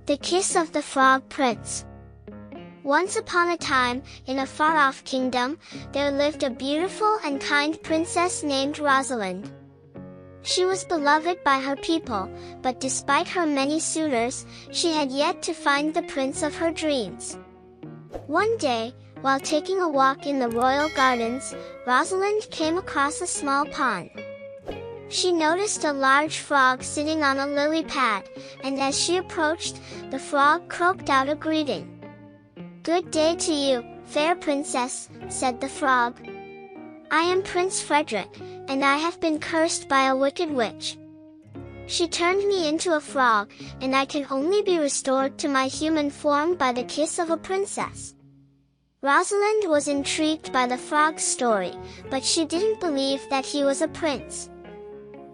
The Kiss of the Frog Prince. Once upon a time, in a far-off kingdom, there lived a beautiful and kind princess named Rosalind. She was beloved by her people, but despite her many suitors, she had yet to find the prince of her dreams. One day, while taking a walk in the royal gardens, Rosalind came across a small pond. She noticed a large frog sitting on a lily pad, and as she approached, the frog croaked out a greeting. "Good day to you, fair princess," said the frog. "I am Prince Frederick, and I have been cursed by a wicked witch. She turned me into a frog, and I can only be restored to my human form by the kiss of a princess." Rosalind was intrigued by the frog's story, but she didn't believe that he was a prince.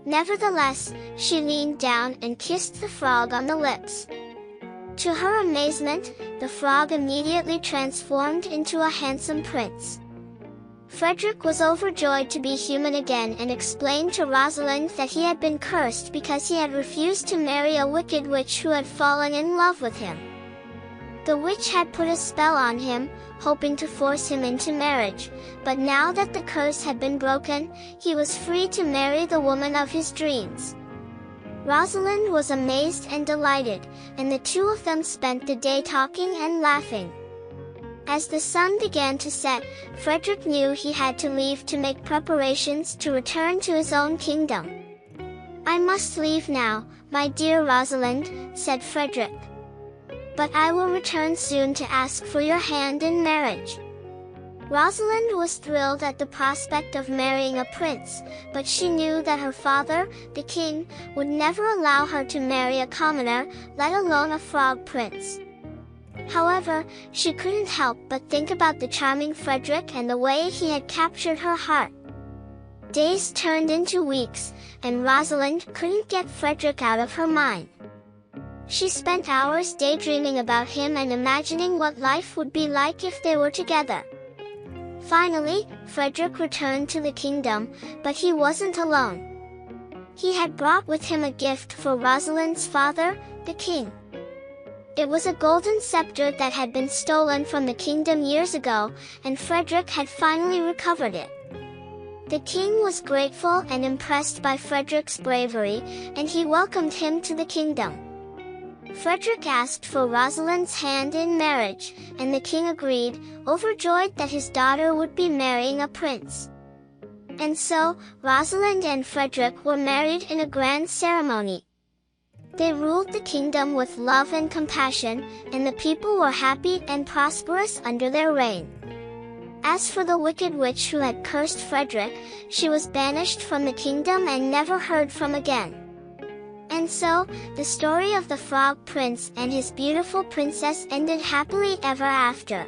Nevertheless, she leaned down and kissed the frog on the lips. To her amazement, the frog immediately transformed into a handsome prince. Frederick was overjoyed to be human again and explained to Rosalind that he had been cursed because he had refused to marry a wicked witch who had fallen in love with him. The witch had put a spell on him, hoping to force him into marriage, but now that the curse had been broken, he was free to marry the woman of his dreams. Rosalind was amazed and delighted, and the two of them spent the day talking and laughing. As the sun began to set, Frederick knew he had to leave to make preparations to return to his own kingdom. "I must leave now, my dear Rosalind," said Frederick. "But I will return soon to ask for your hand in marriage." Rosalind was thrilled at the prospect of marrying a prince, but she knew that her father, the king, would never allow her to marry a commoner, let alone a frog prince. However, she couldn't help but think about the charming Frederick and the way he had captured her heart. Days turned into weeks, and Rosalind couldn't get Frederick out of her mind. She spent hours daydreaming about him and imagining what life would be like if they were together. Finally, Frederick returned to the kingdom, but he wasn't alone. He had brought with him a gift for Rosalind's father, the king. It was a golden scepter that had been stolen from the kingdom years ago, and Frederick had finally recovered it. The king was grateful and impressed by Frederick's bravery, and he welcomed him to the kingdom. Frederick asked for Rosalind's hand in marriage, and the king agreed, overjoyed that his daughter would be marrying a prince. And so, Rosalind and Frederick were married in a grand ceremony. They ruled the kingdom with love and compassion, and the people were happy and prosperous under their reign. As for the wicked witch who had cursed Frederick, she was banished from the kingdom and never heard from again. And so, the story of the Frog Prince and his beautiful princess ended happily ever after.